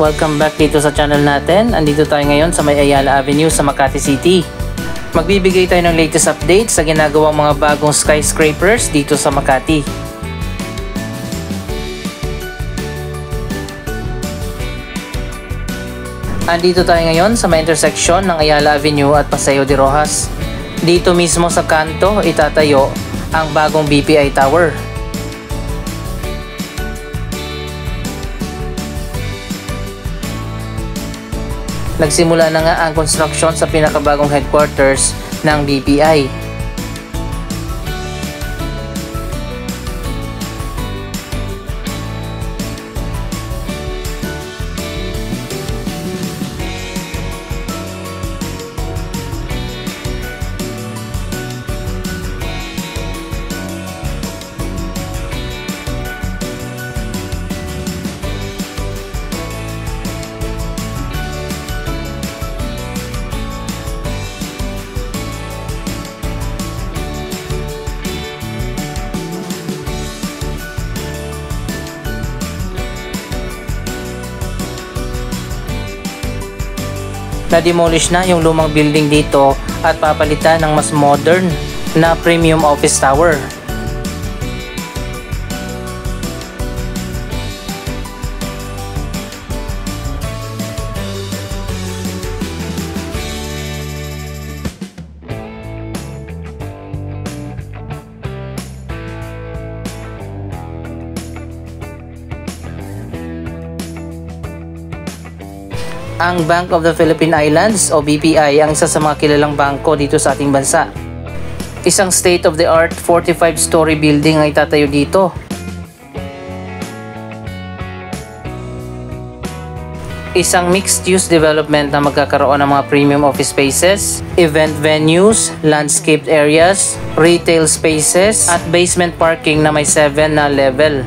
Welcome back dito sa channel natin. Andito tayo ngayon sa may Ayala Avenue sa Makati City. Magbibigay tayo ng latest update sa ginagawang mga bagong skyscrapers dito sa Makati. Andito tayo ngayon sa may intersection ng Ayala Avenue at Paseo de Rojas. Dito mismo sa kanto itatayo ang bagong BPI Tower. Nagsimula na nga ang construction sa pinakabagong headquarters ng BPI. Na-demolish na yung lumang building dito at papalitan ng mas modern na premium office tower. Ang Bank of the Philippine Islands o BPI ang isa sa mga kilalang bangko dito sa ating bansa. Isang state-of-the-art 45-story building ang itatayo dito. Isang mixed-use development na magkakaroon ng mga premium office spaces, event venues, landscaped areas, retail spaces, at basement parking na may 7 na level.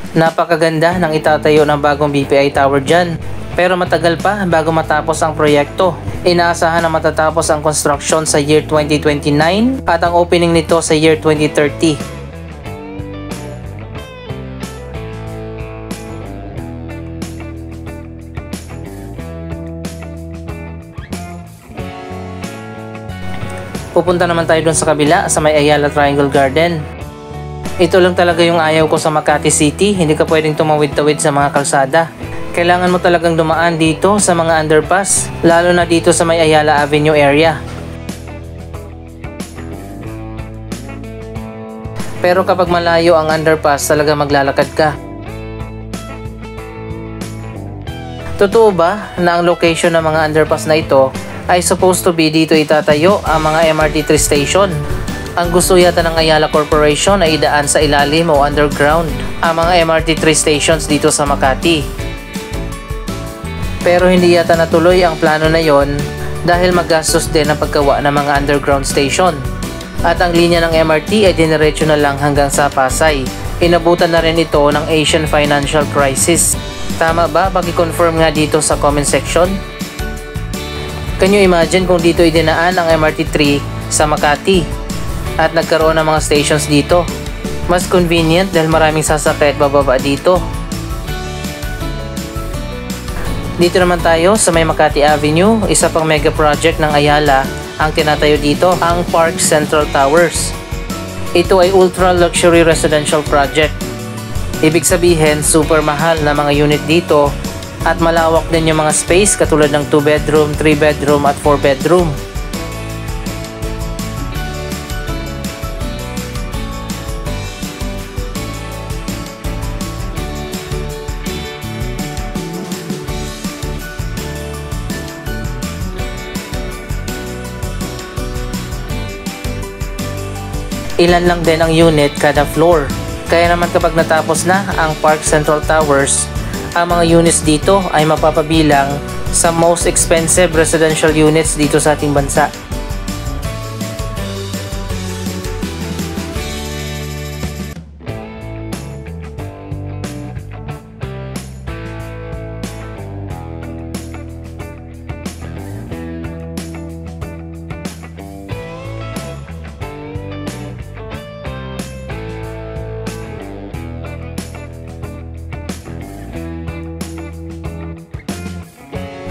Napakaganda ng itatayo ng bagong BPI Tower dyan. Pero matagal pa bago matapos ang proyekto. Inaasahan na matatapos ang construction sa year 2029 at ang opening nito sa year 2030. Pupunta naman tayo dun sa kabila sa may Ayala Triangle Garden. Ito lang talaga yung ayaw ko sa Makati City, hindi ka pwedeng tumawid-tawid sa mga kalsada. Kailangan mo talagang dumaan dito sa mga underpass, lalo na dito sa may Ayala Avenue area. Pero kapag malayo ang underpass, talaga maglalakad ka. Totoo ba na ang location ng mga underpass na ito ay supposed to be dito itatayo ang mga MRT 3 station? Ang gusto yata ng Ayala Corporation ay idaan sa ilalim o underground ang mga MRT 3 stations dito sa Makati. Pero hindi yata natuloy ang plano na yon dahil magastos din ang paggawa ng mga underground station. At ang linya ng MRT ay diniretso na lang hanggang sa Pasay. Inabutan na rin ito ng Asian financial crisis. Tama ba? Paki-confirm nga dito sa comment section. Can you imagine kung dito idinaan ang MRT 3 sa Makati? At nagkaroon ng mga stations dito. Mas convenient dahil maraming sasakay at bababa dito. Dito naman tayo sa may Makati Avenue, isa pang mega project ng Ayala ang tinatayo dito, ang Park Central Towers. Ito ay ultra luxury residential project. Ibig sabihin, super mahal na mga unit dito at malawak din yung mga space katulad ng 2 bedroom, 3 bedroom at 4 bedroom. Ilan lang din ang unit kada floor. Kaya naman kapag natapos na ang Park Central Towers, ang mga units dito ay mapapabilang sa most expensive residential units dito sa ating bansa.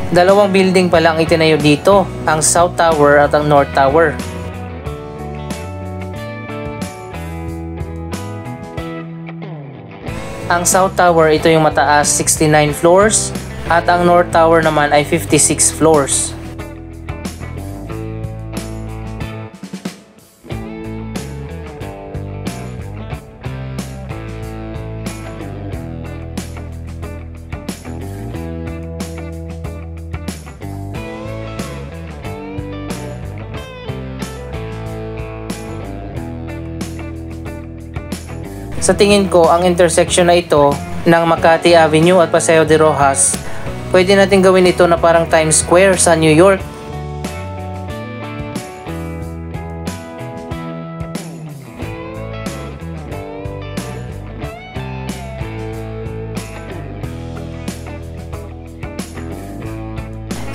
Dalawang building pala ang itinayo dito, ang South Tower at ang North Tower. Ang South Tower, ito yung mataas, 69 floors, at ang North Tower naman ay 56 floors. Sa tingin ko, ang intersection na ito ng Makati Avenue at Paseo de Rojas, pwede natin gawin ito na parang Times Square sa New York.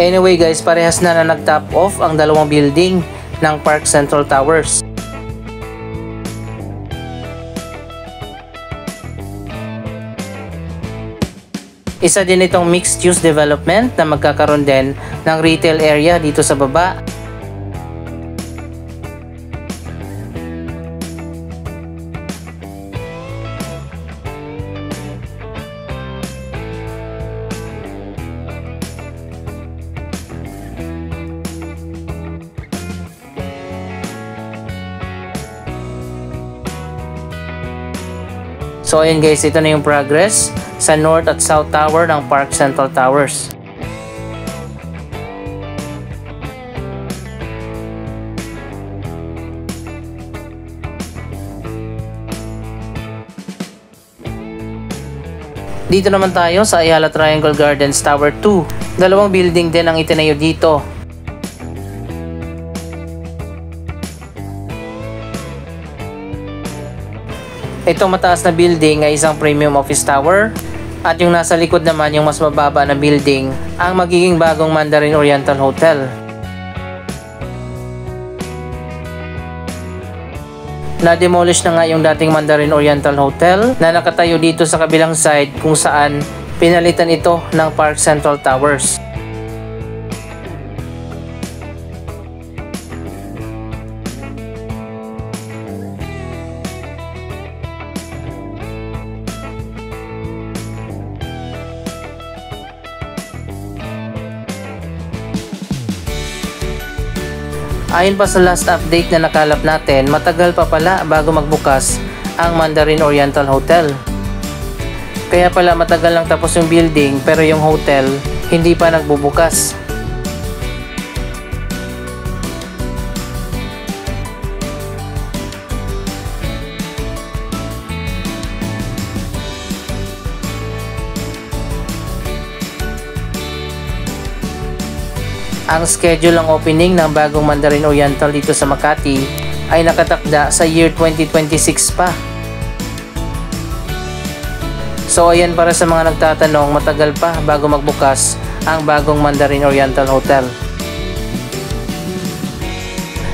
Anyway guys, parehas na nag-top off ang dalawang building ng Park Central Towers. Isa din itong mixed-use development na magkakaroon din ng retail area dito sa baba. So ayun guys, ito na yung progress sa North at South Tower ng Park Central Towers. Dito naman tayo sa Ayala Triangle Gardens Tower 2. Dalawang building din ang itinayo dito. Itong mataas na building ay isang premium office tower. At yung nasa likod naman, yung mas mababa na building, ang magiging bagong Mandarin Oriental Hotel. Na-demolish na nga yung dating Mandarin Oriental Hotel na nakatayo dito sa kabilang side kung saan pinalitan ito ng Park Central Towers. Ayon pa sa last update na nakalap natin, matagal pa pala bago magbukas ang Mandarin Oriental Hotel. Kaya pala matagal lang tapos yung building pero yung hotel hindi pa nagbubukas. Ang schedule ng opening ng bagong Mandarin Oriental dito sa Makati ay nakatakda sa year 2026 pa. So ayan, para sa mga nagtatanong, matagal pa bago magbukas ang bagong Mandarin Oriental Hotel.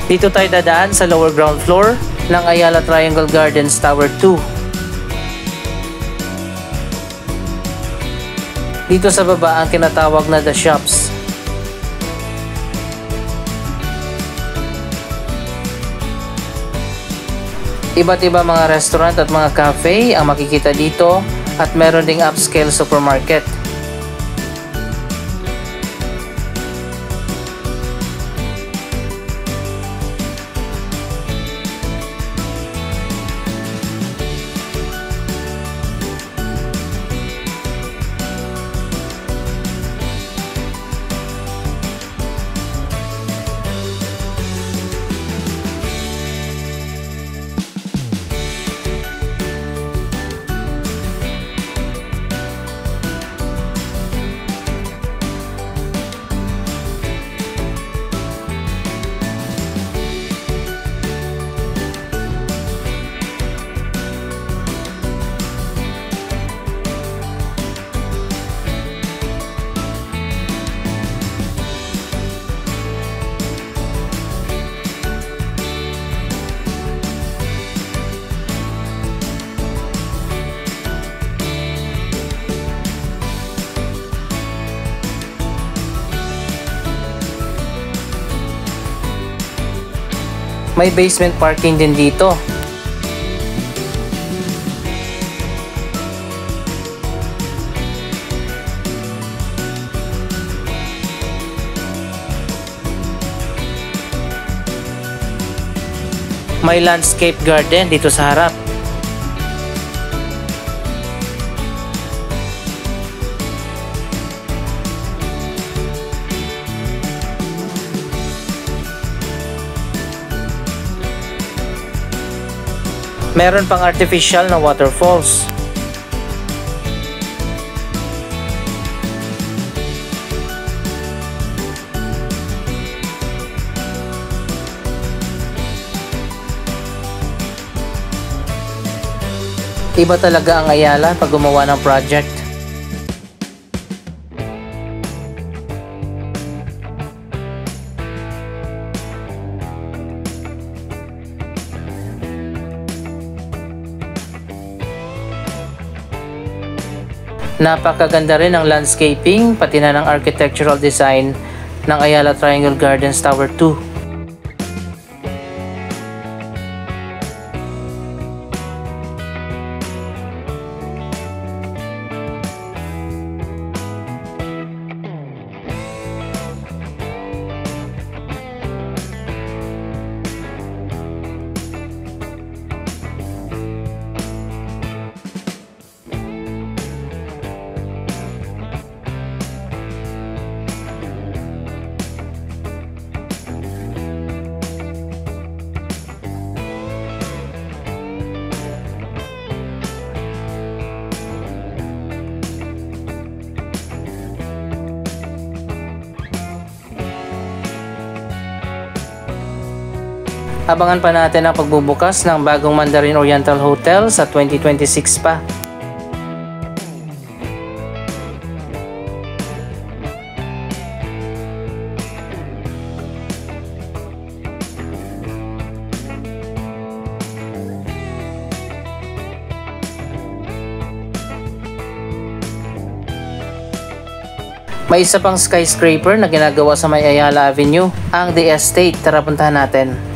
Dito tayo dadaan sa lower ground floor ng Ayala Triangle Gardens Tower 2. Dito sa baba ang kinatawag na The Shops. Iba't iba mga restaurant at mga cafe ang makikita dito at meron ding upscale supermarket. May basement parking din dito. May landscape garden dito sa harap. Meron pang artificial na waterfalls. Iba talaga ang Ayala pag gumawa ng project. Napakaganda rin ang landscaping pati na ng architectural design ng Ayala Triangle Gardens Tower 2. Abangan pa natin ang pagbubukas ng bagong Mandarin Oriental Hotel sa 2026 pa. May isa pang skyscraper na ginagawa sa may Ayala Avenue, ang The Estate. Tara puntahan natin.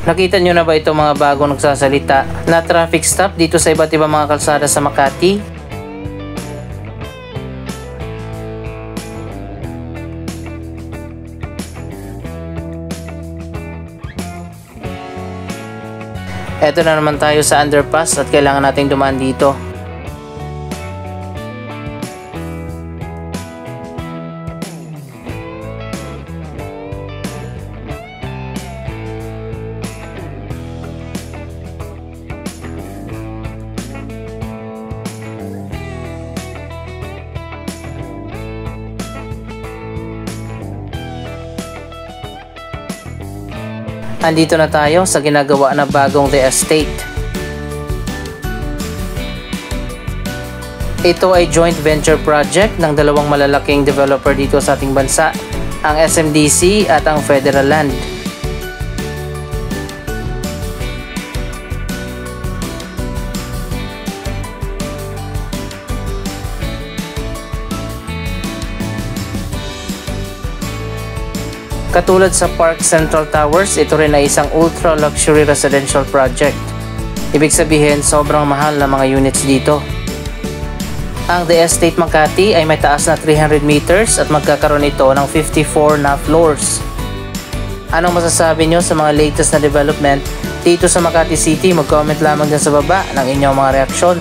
Nakita nyo na ba itong mga bagong nagsasalita na traffic stop dito sa iba't ibang mga kalsada sa Makati? Eto na naman tayo sa underpass at kailangan nating dumaan dito. Andito na tayo sa ginagawa na bagong The Estate. Ito ay joint venture project ng dalawang malalaking developer dito sa ating bansa, ang SMDC at ang Federal Land. Katulad sa Park Central Towers, ito rin ay isang ultra-luxury residential project. Ibig sabihin, sobrang mahal na mga units dito. Ang The Estate Makati ay may taas na 300 meters at magkakaroon ito ng 54 na floors. Anong masasabi nyo sa mga latest na development dito sa Makati City? Mag-comment lamang dyan sa baba ng inyong mga reaksyon.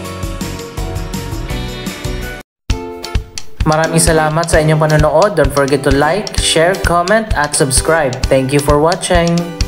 Maraming salamat sa inyong panonood. Don't forget to like, share, comment, at subscribe. Thank you for watching.